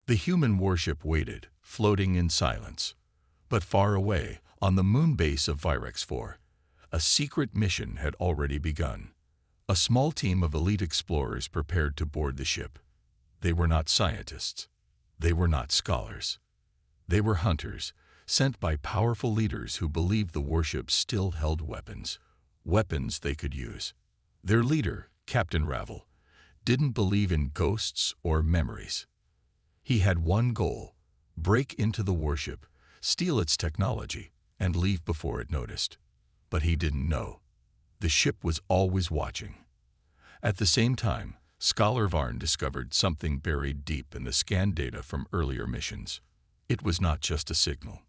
The human warship waited, floating in silence. But far away, on the moon base of Virex 4, a secret mission had already begun. A small team of elite explorers prepared to board the ship. They were not scientists. They were not scholars. They were hunters, sent by powerful leaders who believed the warship still held weapons. Weapons they could use. Their leader, Captain Ravel, didn't believe in ghosts or memories. He had one goal: break into the warship, steal its technology, and leave before it noticed. But he didn't know. The ship was always watching. At the same time, Scholar Varn discovered something buried deep in the scan data from earlier missions. It was not just a signal.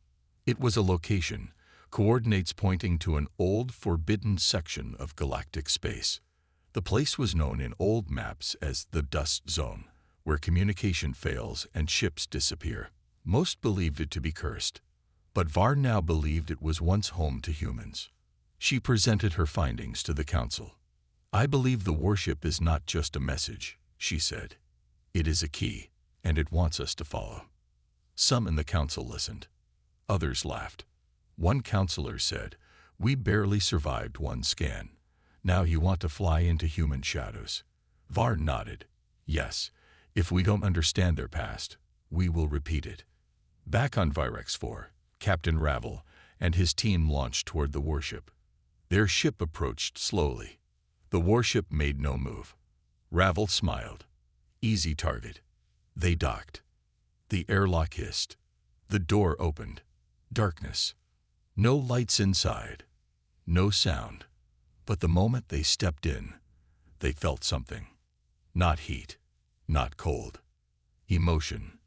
It was a location, coordinates pointing to an old, forbidden section of galactic space. The place was known in old maps as the Dust Zone, where communication fails and ships disappear. Most believed it to be cursed, but Varn now believed it was once home to humans. She presented her findings to the council. "I believe the warship is not just a message," she said. "It is a key, and it wants us to follow." Some in the council listened. Others laughed. One counselor said, "We barely survived one scan. Now you want to fly into human shadows." Varn nodded. "Yes, if we don't understand their past, we will repeat it." Back on Virex 4, Captain Ravel and his team launched toward the warship. Their ship approached slowly. The warship made no move. Ravel smiled. "Easy target." They docked. The airlock hissed. The door opened. Darkness. No lights inside. No sound. But the moment they stepped in, they felt something. Not heat. Not cold. Emotion.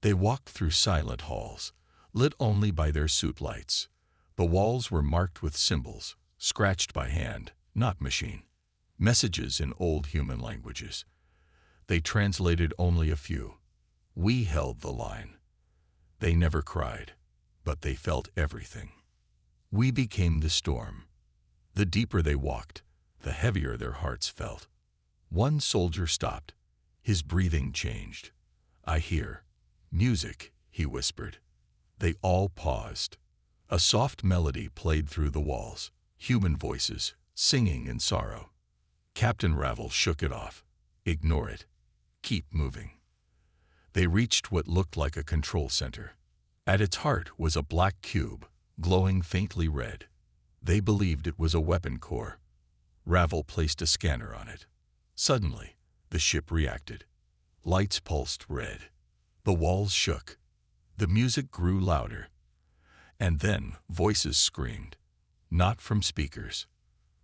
They walked through silent halls, lit only by their suit lights. The walls were marked with symbols, scratched by hand, not machine. Messages in old human languages. They translated only a few. We held the line. They never cried, but they felt everything. We became the storm. The deeper they walked, the heavier their hearts felt. One soldier stopped. His breathing changed. "I hear music," he whispered. They all paused. A soft melody played through the walls. Human voices, singing in sorrow. Captain Ravel shook it off. "Ignore it. Keep moving." They reached what looked like a control center. At its heart was a black cube, glowing faintly red. They believed it was a weapon core. Ravel placed a scanner on it. Suddenly, the ship reacted. Lights pulsed red. The walls shook. The music grew louder. And then voices screamed, not from speakers,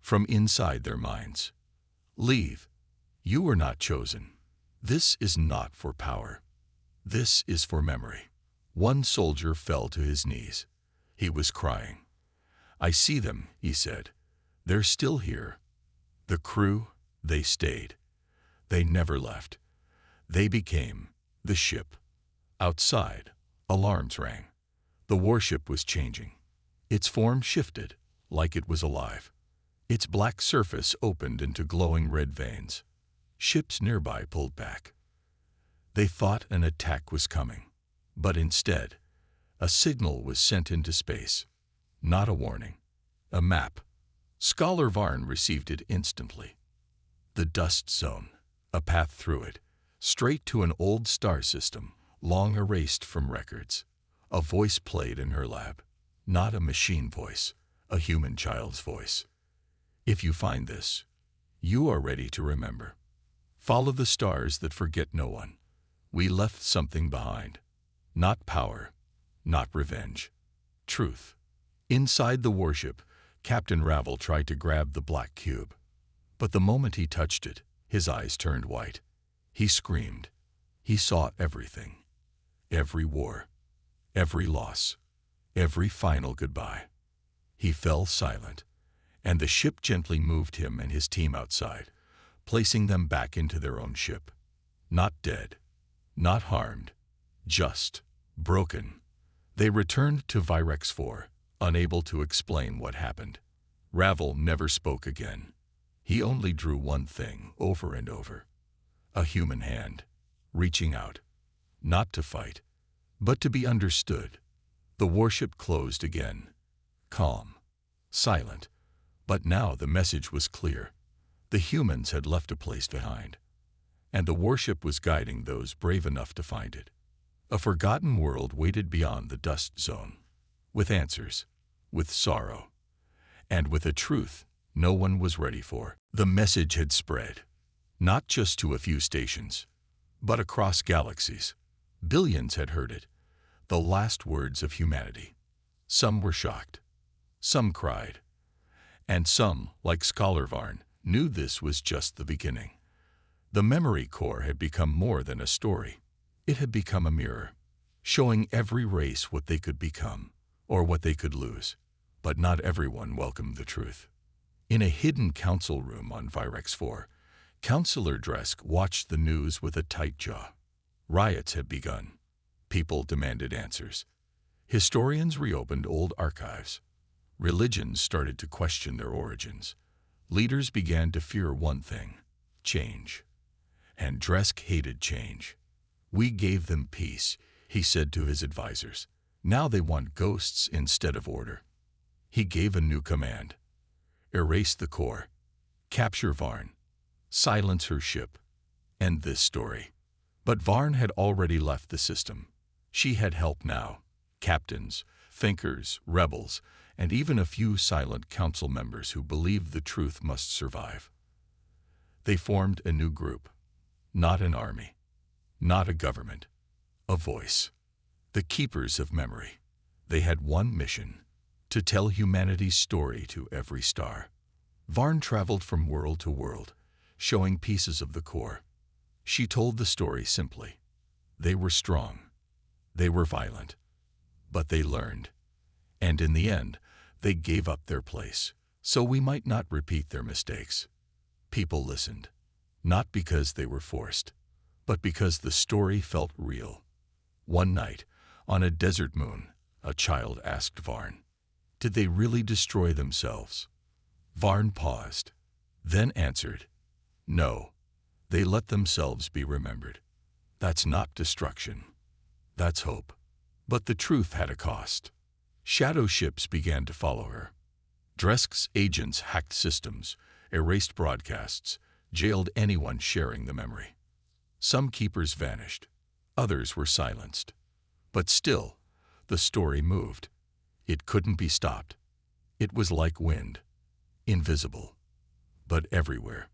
from inside their minds. "Leave. You were not chosen. This is not for power. This is for memory." One soldier fell to his knees. He was crying. "I see them," he said. "They're still here. The crew, they stayed. They never left. They became the ship." Outside, alarms rang. The warship was changing. Its form shifted, like it was alive. Its black surface opened into glowing red veins. Ships nearby pulled back. They thought an attack was coming. But instead, a signal was sent into space. Not a warning. A map. Scholar Varn received it instantly. The Dust Zone. A path through it. Straight to an old star system, long erased from records. A voice played in her lab. Not a machine voice. A human child's voice. "If you find this, you are ready to remember. Follow the stars that forget no one. We left something behind. Not power, not revenge. Truth." Inside the warship, Captain Ravel tried to grab the black cube. But the moment he touched it, his eyes turned white. He screamed. He saw everything. Every war. Every loss. Every final goodbye. He fell silent, and the ship gently moved him and his team outside, placing them back into their own ship. Not dead. Not harmed. Just broken. They returned to Virex 4, unable to explain what happened. Ravel never spoke again. He only drew one thing over and over. A human hand, reaching out, not to fight, but to be understood. The warship closed again, calm, silent, but now the message was clear. The humans had left a place behind, and the warship was guiding those brave enough to find it. A forgotten world waited beyond the dust zone, with answers, with sorrow, and with a truth no one was ready for. The message had spread, not just to a few stations, but across galaxies. Billions had heard it, the last words of humanity. Some were shocked, some cried, and some, like Scholar Varn, knew this was just the beginning. The memory core had become more than a story. It had become a mirror, showing every race what they could become, or what they could lose. But not everyone welcomed the truth. In a hidden council room on Virex 4, Councillor Dresk watched the news with a tight jaw. Riots had begun. People demanded answers. Historians reopened old archives. Religions started to question their origins. Leaders began to fear one thing: change. And Dresk hated change. "We gave them peace," he said to his advisors. "Now they want ghosts instead of order." He gave a new command: erase the core, capture Varn, silence her ship, end this story. But Varn had already left the system. She had help now: captains, thinkers, rebels, and even a few silent council members who believed the truth must survive. They formed a new group. Not an army, not a government, a voice. The Keepers of Memory. They had one mission: to tell humanity's story to every star. Varn traveled from world to world, showing pieces of the core. She told the story simply. They were strong. They were violent. But they learned. And in the end, they gave up their place, so we might not repeat their mistakes. People listened, not because they were forced, but because the story felt real. One night, on a desert moon, a child asked Varn, "Did they really destroy themselves?" Varn paused, then answered, "No, they let themselves be remembered. That's not destruction. That's hope." But the truth had a cost. Shadow ships began to follow her. Dresk's agents hacked systems, erased broadcasts, jailed anyone sharing the memory. Some keepers vanished. Others were silenced. But still, the story moved. It couldn't be stopped. It was like wind, invisible, but everywhere.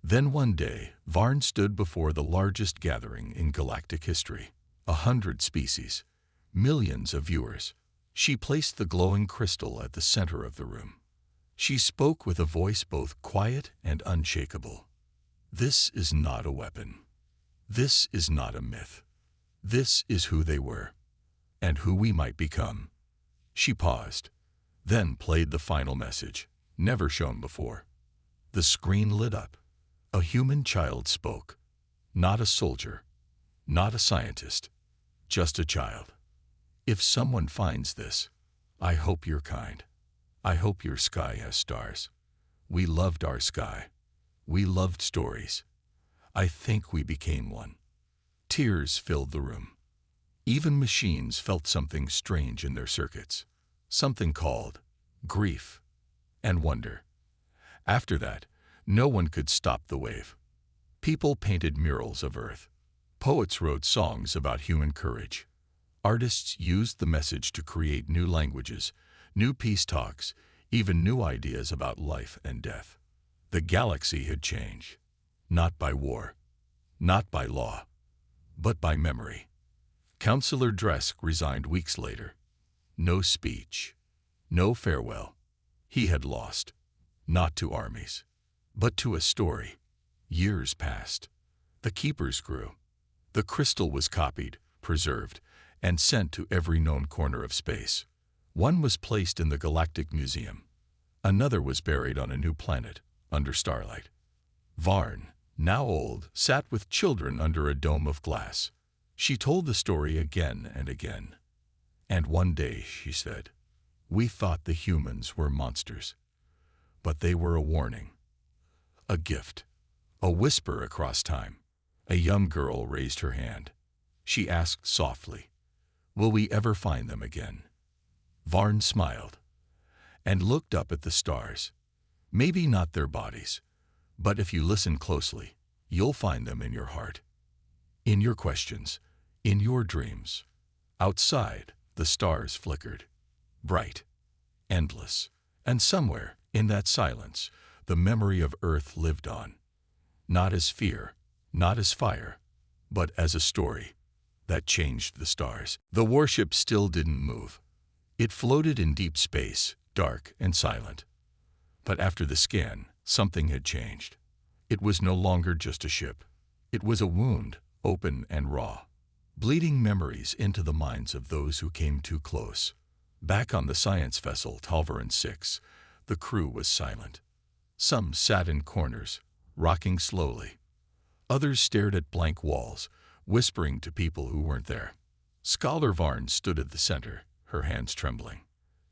Then one day, Varn stood before the largest gathering in galactic history. 100 species, millions of viewers. She placed the glowing crystal at the center of the room. She spoke with a voice both quiet and unshakable. "This is not a weapon. This is not a myth. This is who they were, and who we might become." She paused, then played the final message, never shown before. The screen lit up. A human child spoke. Not a soldier, not a scientist, just a child. "If someone finds this, I hope you're kind. I hope your sky has stars. We loved our sky. We loved stories. I think we became one." Tears filled the room. Even machines felt something strange in their circuits, something called grief and wonder. After that, no one could stop the wave. People painted murals of Earth. Poets wrote songs about human courage. Artists used the message to create new languages, new peace talks, even new ideas about life and death. The galaxy had changed, not by war, not by law, but by memory. Councillor Dresk resigned weeks later. No speech, no farewell. He had lost, not to armies, but to a story. Years passed. The Keepers grew. The crystal was copied, preserved, and sent to every known corner of space. One was placed in the Galactic Museum. Another was buried on a new planet, under starlight. Varn, now old, sat with children under a dome of glass. She told the story again and again. And one day, she said, "We thought the humans were monsters. But they were a warning, a gift, a whisper across time." A young girl raised her hand. She asked softly. Will we ever find them again? Varn smiled and looked up at the stars. Maybe not their bodies, but if you listen closely, you'll find them in your heart, in your questions, in your dreams. Outside, the stars flickered, bright, endless, and somewhere in that silence, the memory of Earth lived on. Not as fear, not as fire, but as a story that changed the stars. The warship still didn't move. It floated in deep space, dark and silent. But after the scan, something had changed. It was no longer just a ship. It was a wound, open and raw, bleeding memories into the minds of those who came too close. Back on the science vessel Talvaran 6, the crew was silent. Some sat in corners, rocking slowly. Others stared at blank walls, whispering to people who weren't there. Scholar Varn stood at the center, her hands trembling.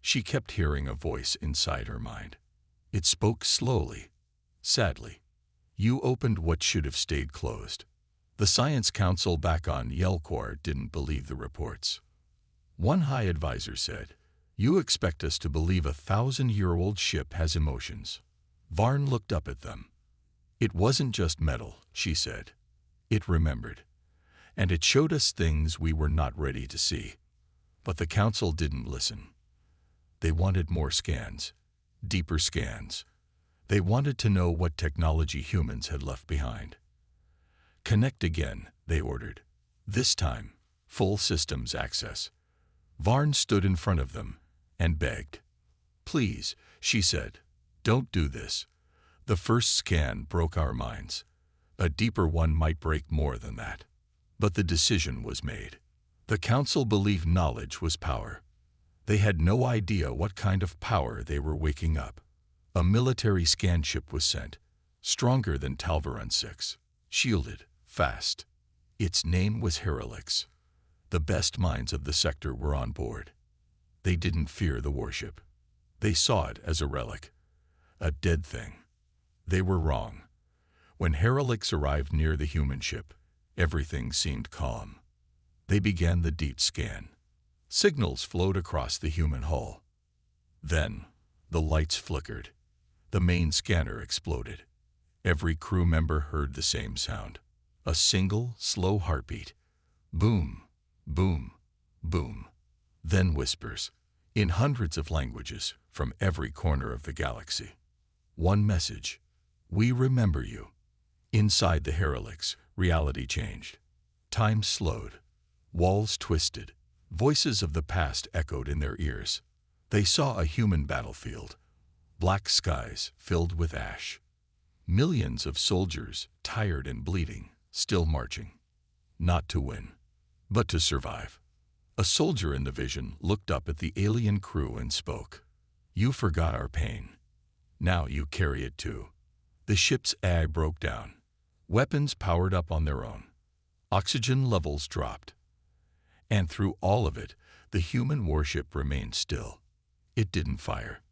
She kept hearing a voice inside her mind. It spoke slowly, sadly. You opened what should have stayed closed. The Science Council back on Yelkor didn't believe the reports. One high advisor said, "You expect us to believe a 1,000-year-old ship has emotions?" Varn looked up at them. "It wasn't just metal," she said. "It remembered. And it showed us things we were not ready to see." But the council didn't listen. They wanted more scans, deeper scans. They wanted to know what technology humans had left behind. "Connect again," they ordered. This time, full systems access. Varn stood in front of them and begged. "Please," she said, "don't do this. The first scan broke our minds. A deeper one might break more than that." But the decision was made. The council believed knowledge was power. They had no idea what kind of power they were waking up. A military scan ship was sent, stronger than Talvaran 6, shielded, fast. Its name was Heralix. The best minds of the sector were on board. They didn't fear the warship. They saw it as a relic, a dead thing. They were wrong. When Heralix arrived near the human ship, everything seemed calm. They began the deep scan. Signals flowed across the human hull. Then, the lights flickered. The main scanner exploded. Every crew member heard the same sound. A single, slow heartbeat. Boom, boom, boom. Then whispers, in hundreds of languages, from every corner of the galaxy. One message: "We remember you." Inside the Heralix, reality changed. Time slowed. Walls twisted. Voices of the past echoed in their ears. They saw a human battlefield. Black skies filled with ash. Millions of soldiers, tired and bleeding, still marching. Not to win, but to survive. A soldier in the vision looked up at the alien crew and spoke. "You forgot our pain. Now you carry it too." The ship's AI broke down. Weapons powered up on their own. Oxygen levels dropped. And through all of it, the human warship remained still. It didn't fire.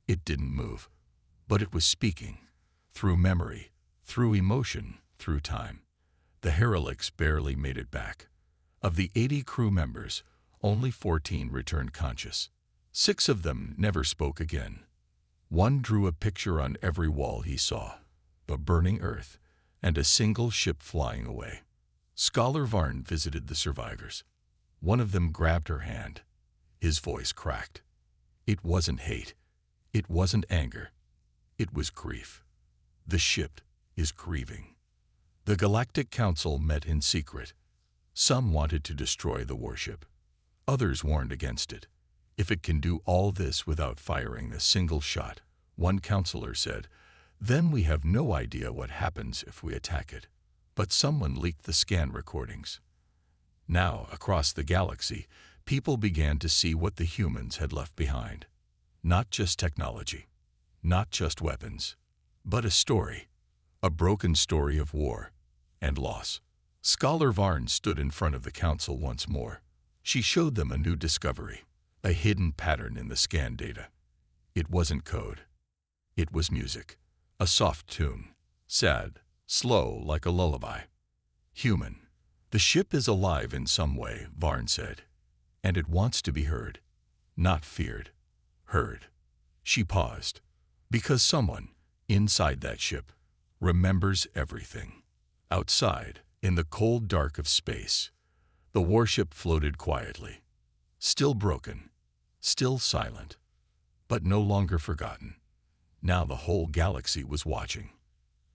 It didn't move. But it was speaking. Through memory, through emotion, through time. The Heralix barely made it back. Of the 80 crew members, only 14 returned conscious. 6 of them never spoke again. One drew a picture on every wall he saw, a burning Earth, and a single ship flying away. Scholar Varn visited the survivors. One of them grabbed her hand. His voice cracked. It wasn't hate. It wasn't anger. It was grief. The ship is grieving. The Galactic Council met in secret. Some wanted to destroy the warship. Others warned against it. "If it can do all this without firing a single shot," one counselor said, "then we have no idea what happens if we attack it." But someone leaked the scan recordings. Now, across the galaxy, people began to see what the humans had left behind. Not just technology, not just weapons, but a story. A broken story of war and loss. Scholar Varn stood in front of the council once more. She showed them a new discovery, a hidden pattern in the scan data. It wasn't code. It was music, a soft tune, sad, slow like a lullaby. Human, The ship is alive in some way, Varn said, and it wants to be heard, not feared. Heard. She paused, because someone, inside that ship, remembers everything. Outside, in the cold dark of space, the warship floated quietly, still broken, still silent, but no longer forgotten. Now the whole galaxy was watching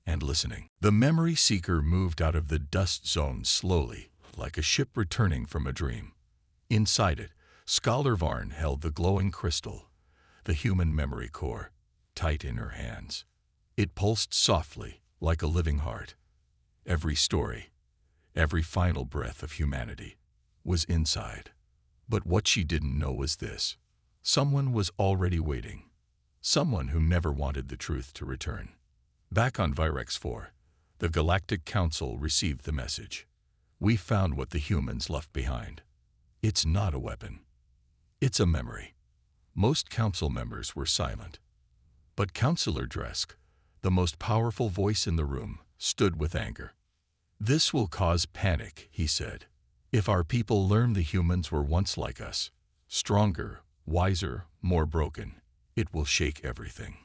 and listening. The memory seeker moved out of the dust zone slowly, like a ship returning from a dream. Inside it, Scholar Varn held the glowing crystal, the human memory core, tight in her hands. It pulsed softly, like a living heart. Every story, every final breath of humanity, was inside. But what she didn't know was this. Someone was already waiting. Someone who never wanted the truth to return. Back on Virex 4, the Galactic Council received the message. We found what the humans left behind. It's not a weapon. It's a memory. Most council members were silent. But Councillor Dresk, the most powerful voice in the room, stood with anger. This will cause panic, he said. If our people learn the humans were once like us, stronger, wiser, more broken, it will shake everything.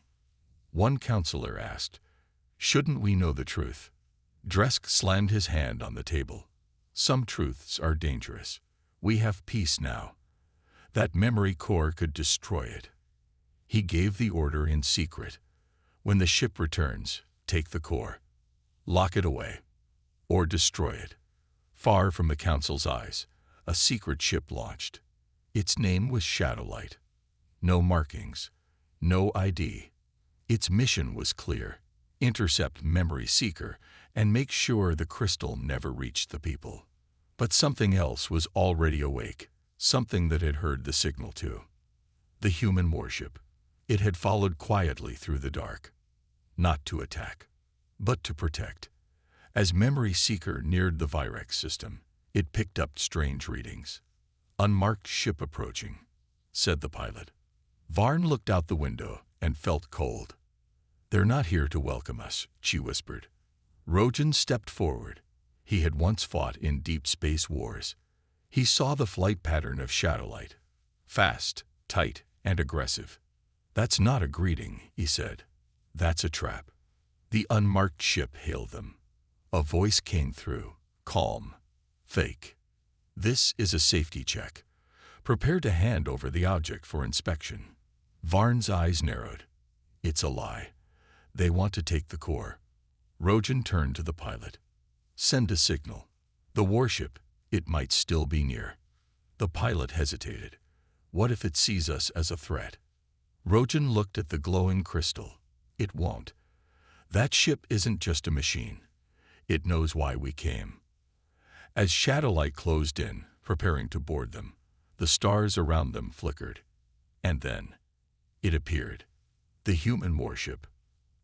One councillor asked, shouldn't we know the truth? Dresk slammed his hand on the table. Some truths are dangerous. We have peace now. That memory core could destroy it. He gave the order in secret. When the ship returns, take the core. Lock it away. Or destroy it. Far from the council's eyes, a secret ship launched. Its name was Shadowlight. No markings. No ID. Its mission was clear. Intercept Memory Seeker and make sure the crystal never reached the people. But something else was already awake, something that had heard the signal too. The human warship. It had followed quietly through the dark. Not to attack, but to protect. As Memory Seeker neared the Virex system, it picked up strange readings. Unmarked ship approaching, said the pilot. Varn looked out the window and felt cold. They're not here to welcome us, she whispered. Rojan stepped forward. He had once fought in deep space wars. He saw the flight pattern of Shadowlight. Fast, tight, and aggressive. That's not a greeting, he said. That's a trap. The unmarked ship hailed them. A voice came through, calm, fake. This is a safety check. Prepare to hand over the object for inspection. Varn's eyes narrowed. It's a lie. They want to take the core. Rojan turned to the pilot. Send a signal. The warship, it might still be near. The pilot hesitated. What if it sees us as a threat? Rojan looked at the glowing crystal. It won't. That ship isn't just a machine. It knows why we came. As Shadowlight closed in, preparing to board them, the stars around them flickered. And then, it appeared. The human warship.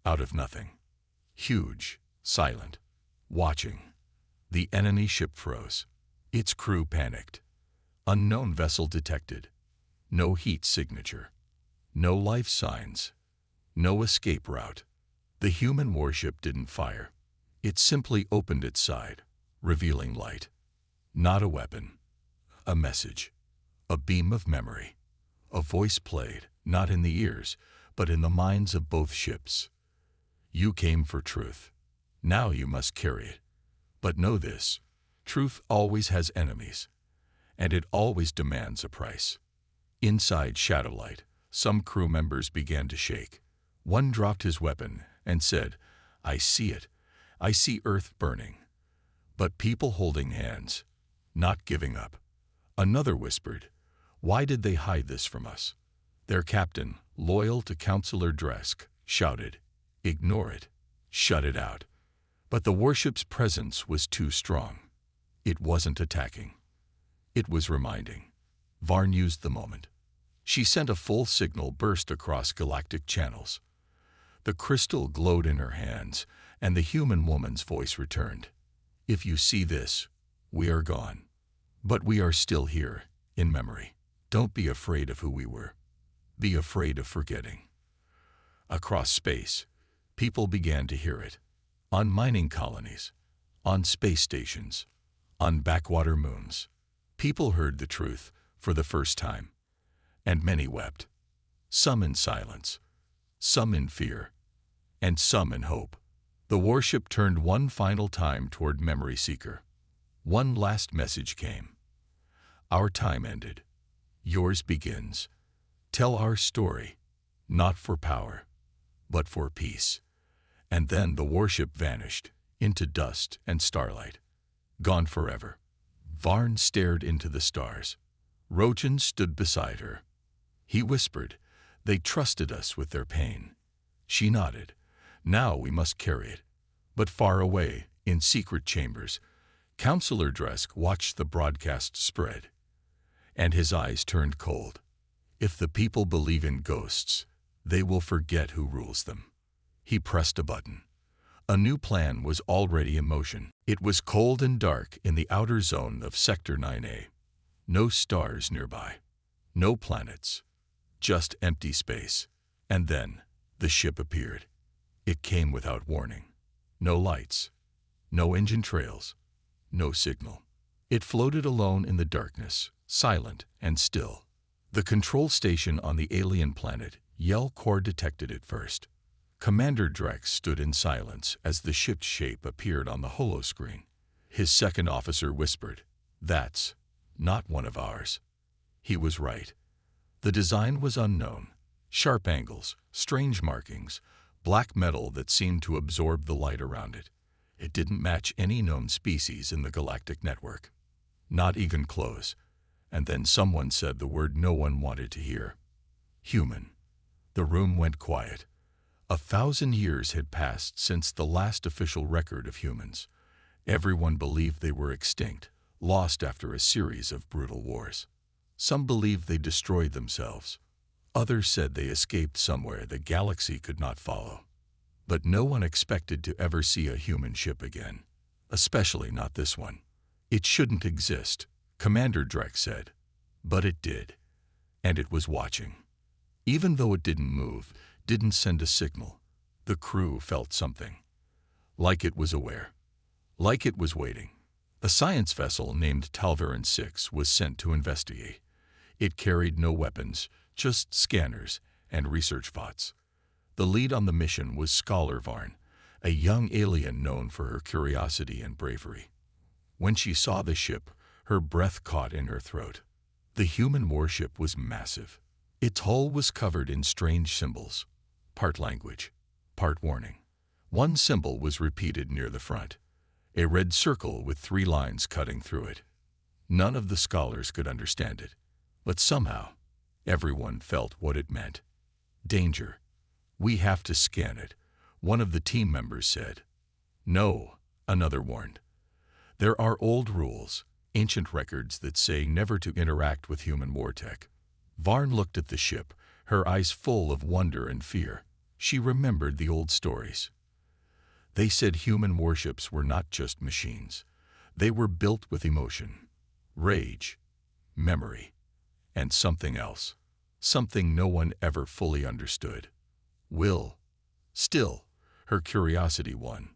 Out of nothing. Huge, silent, watching. The enemy ship froze. Its crew panicked. Unknown vessel detected. No heat signature. No life signs. No escape route. The human warship didn't fire. It simply opened its side, revealing light. Not a weapon. A message. A beam of memory. A voice played, not in the ears, but in the minds of both ships. You came for truth. Now you must carry it. But know this, truth always has enemies, and it always demands a price. Inside Shadowlight, some crew members began to shake. One dropped his weapon and said, I see it. I see Earth burning. But people holding hands, not giving up. Another whispered, why did they hide this from us? Their captain, loyal to Councillor Dresk, shouted, ignore it. Shut it out. But the warship's presence was too strong. It wasn't attacking. It was reminding. Varn used the moment. She sent a full signal burst across galactic channels. The crystal glowed in her hands, and the human woman's voice returned. If you see this, we are gone. But we are still here, in memory. Don't be afraid of who we were. Be afraid of forgetting. Across space, people began to hear it. On mining colonies, on space stations, On backwater moons, people heard the truth for the first time, and many wept, some in silence, some in fear, and some in hope. The warship turned one final time toward Memory Seeker. One last message came. Our time ended. Yours begins. Tell our story, not for power, but for peace. And then the warship vanished into dust and starlight, gone forever. Varn stared into the stars. Rojan stood beside her. He whispered, "They trusted us with their pain." She nodded. "Now we must carry it." But far away, in secret chambers, Counselor Dresk watched the broadcast spread, and his eyes turned cold. If the people believe in ghosts, they will forget who rules them. He pressed a button. A new plan was already in motion. It was cold and dark in the outer zone of Sector 9A. No stars nearby, no planets, just empty space. And then the ship appeared. It came without warning. No lights, no engine trails, no signal. It floated alone in the darkness, silent and still. The control station on the alien planet Yell Core detected it first. Commander Drex stood in silence as the ship's shape appeared on the holoscreen. His second officer whispered, "That's not one of ours." He was right. The design was unknown. Sharp angles, strange markings, black metal that seemed to absorb the light around it. It didn't match any known species in the galactic network. Not even close. And then someone said the word no one wanted to hear. Human. The room went quiet. 1,000 years had passed since the last official record of humans. Everyone believed they were extinct, lost after a series of brutal wars. Some believed they destroyed themselves. Others said they escaped somewhere the galaxy could not follow. But no one expected to ever see a human ship again, especially not this one. It shouldn't exist, Commander Drex said. But it did, and it was watching. Even though it didn't move, didn't send a signal, the crew felt something. Like it was aware. Like it was waiting. A science vessel named Talvaran 6 was sent to investigate. It carried no weapons, just scanners and research bots. The lead on the mission was Scholar Varn, a young alien known for her curiosity and bravery. When she saw the ship, her breath caught in her throat. The human warship was massive. Its hull was covered in strange symbols, part language, part warning. One symbol was repeated near the front, a red circle with 3 lines cutting through it. None of the scholars could understand it, but somehow everyone felt what it meant. Danger. "We have to scan it," one of the team members said. "No," another warned. "There are old rules, ancient records that say never to interact with human war tech." Varn looked at the ship, her eyes full of wonder and fear. She remembered the old stories. They said human warships were not just machines. They were built with emotion, rage, memory, and something else. Something no one ever fully understood. Will. Still, her curiosity won.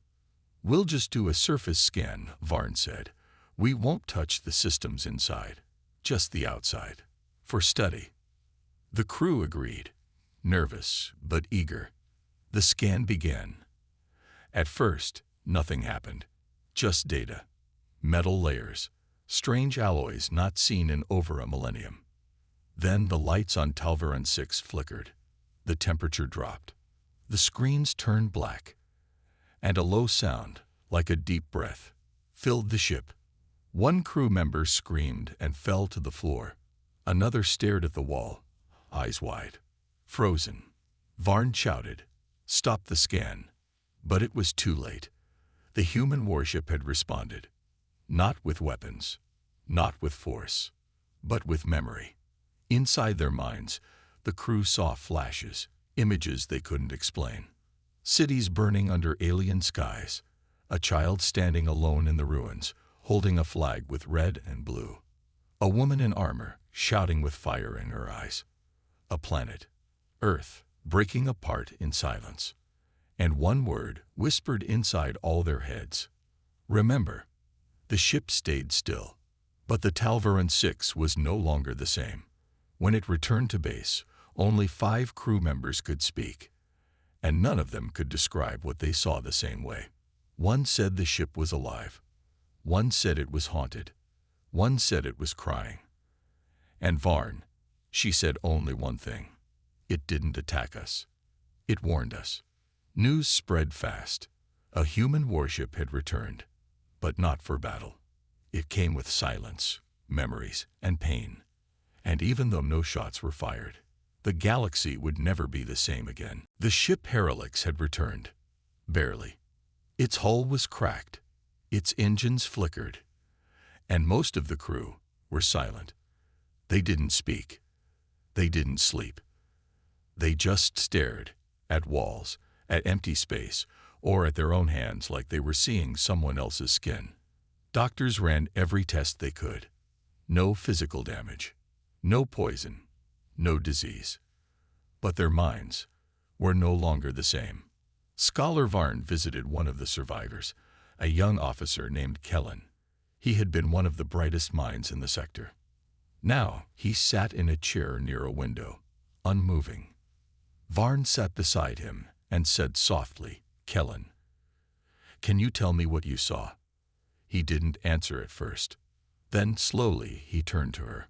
"We'll just do a surface scan," Varn said. "We won't touch the systems inside, just the outside, for study." The crew agreed, nervous but eager. The scan began. At first, nothing happened, just data, metal layers, strange alloys not seen in over a millennium. Then the lights on Talvaran 6 flickered. The temperature dropped. The screens turned black, and a low sound, like a deep breath, filled the ship. One crew member screamed and fell to the floor. Another stared at the wall, eyes wide, frozen. Varn shouted, "Stop the scan." But it was too late. The human warship had responded. Not with weapons, not with force, but with memory. Inside their minds, the crew saw flashes, images they couldn't explain. Cities burning under alien skies, a child standing alone in the ruins, holding a flag with red and blue. A woman in armor, shouting with fire in her eyes. A planet, Earth, breaking apart in silence. And one word whispered inside all their heads. Remember. The ship stayed still. But the Talvaran 6 was no longer the same. When it returned to base, only 5 crew members could speak, and none of them could describe what they saw the same way. One said the ship was alive. One said it was haunted. One said it was crying. And Varn, she said only one thing. It didn't attack us. It warned us. News spread fast. A human warship had returned, but not for battle. It came with silence, memories, and pain. And even though no shots were fired, the galaxy would never be the same again. The ship Heralix had returned. Barely. Its hull was cracked. Its engines flickered. And most of the crew were silent. They didn't speak. They didn't sleep. They just stared at walls, at empty space, or at their own hands like they were seeing someone else's skin. Doctors ran every test they could. No physical damage. No poison. No disease. But their minds were no longer the same. Scholar Varn visited one of the survivors, a young officer named Kellen. He had been one of the brightest minds in the sector. Now he sat in a chair near a window, unmoving. Varn sat beside him and said softly, "Kellen, can you tell me what you saw?" He didn't answer at first. Then slowly he turned to her.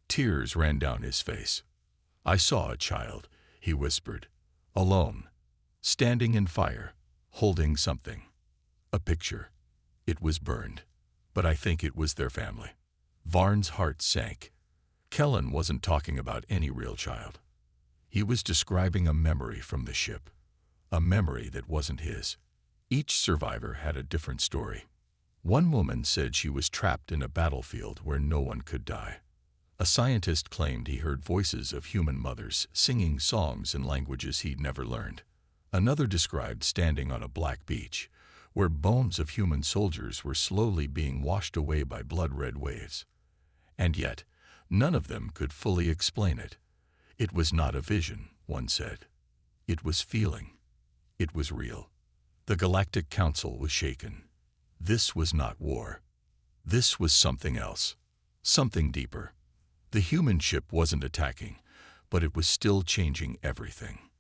Tears ran down his face. "I saw a child," he whispered, "alone, standing in fire, holding something. A picture. It was burned, but I think it was their family." Varn's heart sank. Kellen wasn't talking about any real child. He was describing a memory from the ship, a memory that wasn't his. Each survivor had a different story. One woman said she was trapped in a battlefield where no one could die. A scientist claimed he heard voices of human mothers singing songs in languages he'd never learned. Another described standing on a black beach, where bones of human soldiers were slowly being washed away by blood-red waves. And yet, none of them could fully explain it. It was not a vision, one said. It was feeling. It was real. The Galactic Council was shaken. This was not war. This was something else. Something deeper. The human ship wasn't attacking, but it was still changing everything.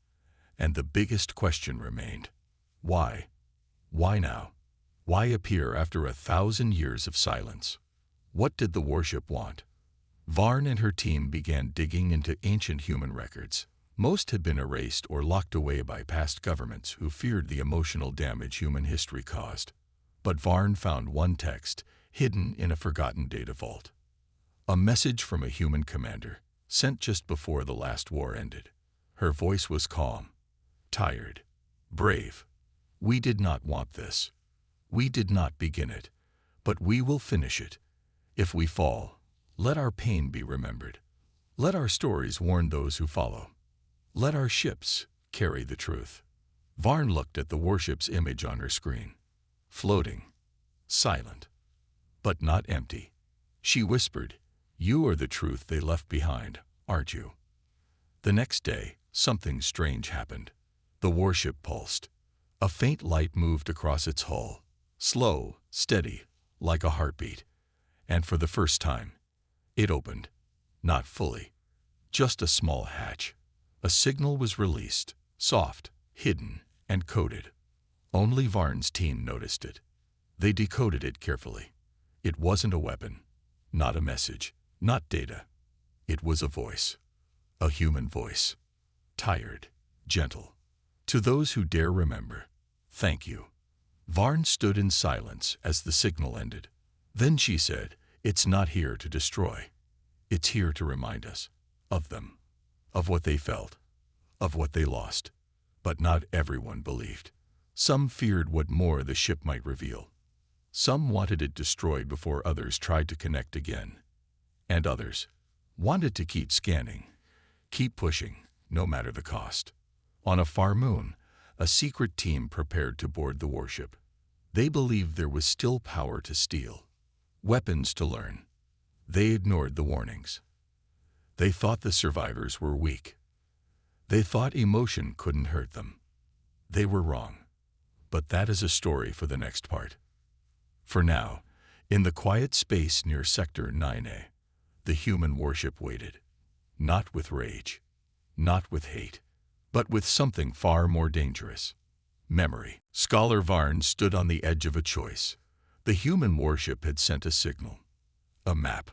And the biggest question remained. Why? Why now? Why appear after 1,000 years of silence? What did the warship want? Varn and her team began digging into ancient human records. Most had been erased or locked away by past governments who feared the emotional damage human history caused. But Varn found one text, hidden in a forgotten data vault. A message from a human commander, sent just before the last war ended. Her voice was calm, tired, brave. "We did not want this. We did not begin it, but we will finish it. If we fall, let our pain be remembered. Let our stories warn those who follow. Let our ships carry the truth." Varn looked at the warship's image on her screen. Floating, silent, but not empty. She whispered, "You are the truth they left behind, aren't you?" The next day, something strange happened. The warship pulsed. A faint light moved across its hull, slow, steady, like a heartbeat. And for the first time, it opened. Not fully, just a small hatch. A signal was released, soft, hidden, and coded. Only Varn's team noticed it. They decoded it carefully. It wasn't a weapon, not a message, not data. It was a voice, a human voice, tired, gentle. "To those who dare remember, thank you." Varn stood in silence as the signal ended. Then she said, "It's not here to destroy. It's here to remind us of them, of what they felt, of what they lost." But not everyone believed. Some feared what more the ship might reveal. Some wanted it destroyed before others tried to connect again. And others wanted to keep scanning, keep pushing, no matter the cost. On a far moon, a secret team prepared to board the warship. They believed there was still power to steal, weapons to learn. They ignored the warnings. They thought the survivors were weak. They thought emotion couldn't hurt them. They were wrong. But that is a story for the next part. For now, In the quiet space near Sector 9A, the human warship waited, not with rage, not with hate, but with something far more dangerous: memory. Scholar Varn stood on the edge of a choice. The human warship had sent a signal, a map,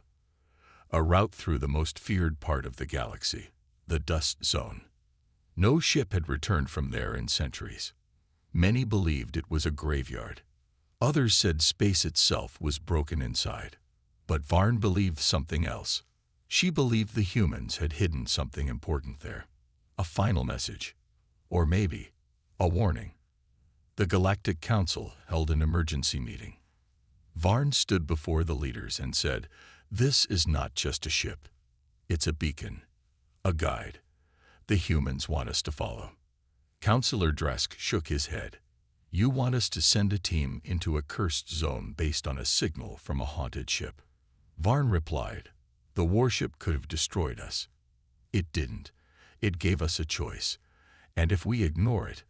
a route through the most feared part of the galaxy, the dust zone. No ship had returned from there in centuries. Many believed it was a graveyard. Others said space itself was broken inside. But Varn believed something else. She believed the humans had hidden something important there. A final message. Or maybe a warning. The Galactic Council held an emergency meeting. Varn stood before the leaders and said, "This is not just a ship. It's a beacon, a guide. The humans want us to follow." Councillor Dresk shook his head. "You want us to send a team into a cursed zone based on a signal from a haunted ship?" Varn replied, "The warship could have destroyed us. It didn't. It gave us a choice. And if we ignore it,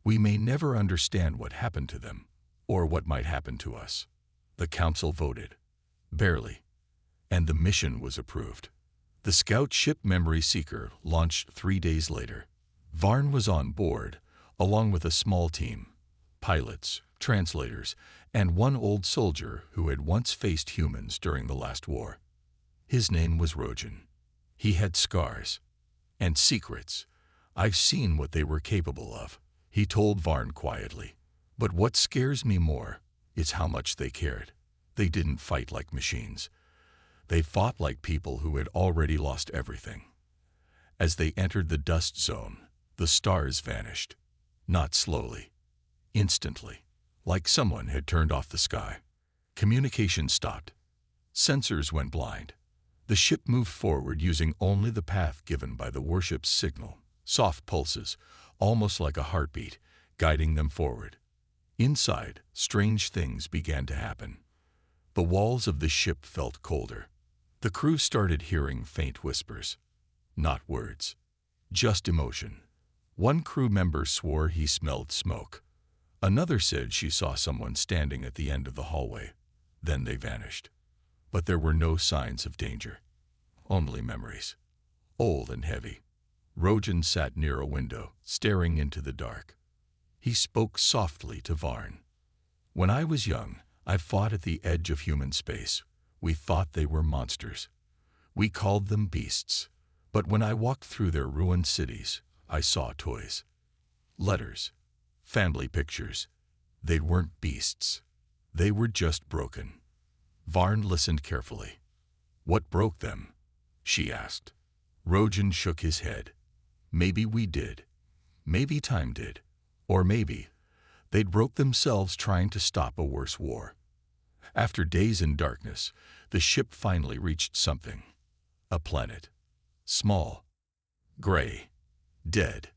we may never understand what happened to them, or what might happen to us." The council voted. Barely. And the mission was approved. The scout ship Memory Seeker launched 3 days later. Varn was on board, along with a small team: pilots, translators, and one old soldier who had once faced humans during the last war. His name was Rojan. He had scars and secrets. "I've seen what they were capable of," he told Varn quietly. "But what scares me more is how much they cared. They didn't fight like machines. They fought like people who had already lost everything." As they entered the dust zone, the stars vanished. Not slowly. Instantly. Like someone had turned off the sky. Communication stopped. Sensors went blind. The ship moved forward using only the path given by the warship's signal. Soft pulses, almost like a heartbeat, guiding them forward. Inside, strange things began to happen. The walls of the ship felt colder. The crew started hearing faint whispers. Not words. Just emotion. One crew member swore he smelled smoke. Another said she saw someone standing at the end of the hallway. Then they vanished. But there were no signs of danger. Only memories. Old and heavy. Rojan sat near a window, staring into the dark. He spoke softly to Varn. "When I was young, I fought at the edge of human space. We thought they were monsters. We called them beasts. But when I walked through their ruined cities, I saw toys. Letters. Family pictures. They weren't beasts. They were just broken." Varn listened carefully. "What broke them?" she asked. Rojan shook his head. "Maybe we did. Maybe time did. Or maybe they'd broke themselves trying to stop a worse war." After days in darkness, the ship finally reached something. A planet. Small. Gray. Dead.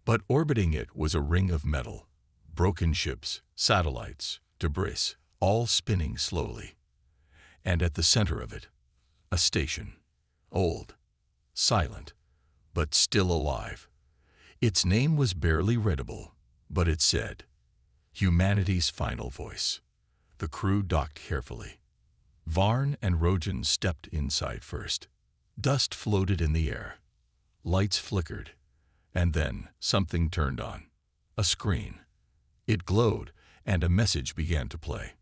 But orbiting it was a ring of metal. Broken ships, satellites, debris, all spinning slowly. And at the center of it, a station. Old. Silent. But still alive. Its name was barely readable, but it said, "Humanity's Final Voice." The crew docked carefully. Varn and Rojan stepped inside first. Dust floated in the air. Lights flickered. And then something turned on. A screen. It glowed, and a message began to play.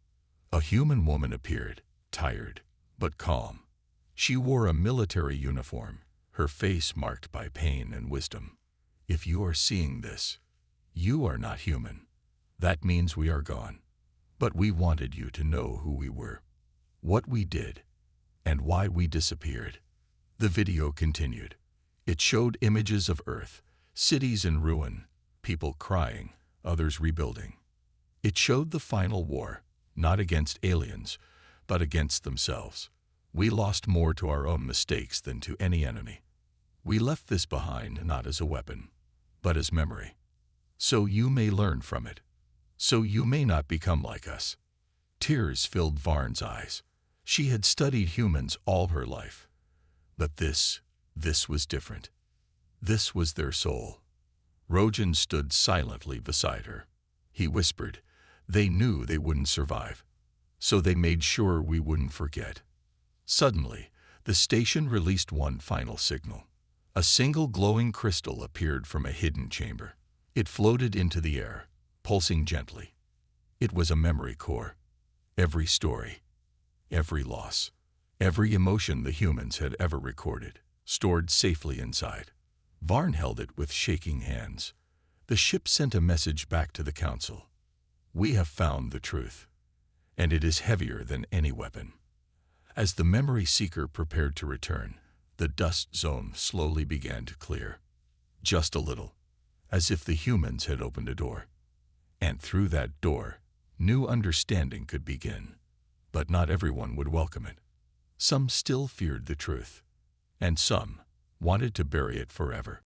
A human woman appeared, tired, but calm. She wore a military uniform, her face marked by pain and wisdom. "If you are seeing this, you are not human. That means we are gone. But we wanted you to know who we were, what we did, and why we disappeared." The video continued. It showed images of Earth, cities in ruin, people crying, others rebuilding. It showed the final war, not against aliens, but against themselves. "We lost more to our own mistakes than to any enemy. We left this behind not as a weapon, but as memory. So you may learn from it. So you may not become like us." Tears filled Varn's eyes. She had studied humans all her life. But this was different. This was their soul. Rojan stood silently beside her. He whispered, "They knew they wouldn't survive. so they made sure we wouldn't forget. Suddenly, the station released one final signal. A single glowing crystal appeared from a hidden chamber. It floated into the air, pulsing gently. It was a memory core. Every story, every loss, every emotion the humans had ever recorded, stored safely inside. Varn held it with shaking hands. The ship sent a message back to the Council. We have found the truth, and it is heavier than any weapon. As the memory seeker prepared to return, the dust zone slowly began to clear. Just a little, as if the humans had opened a door. And through that door, new understanding could begin. But not everyone would welcome it. Some still feared the truth, and some wanted to bury it forever.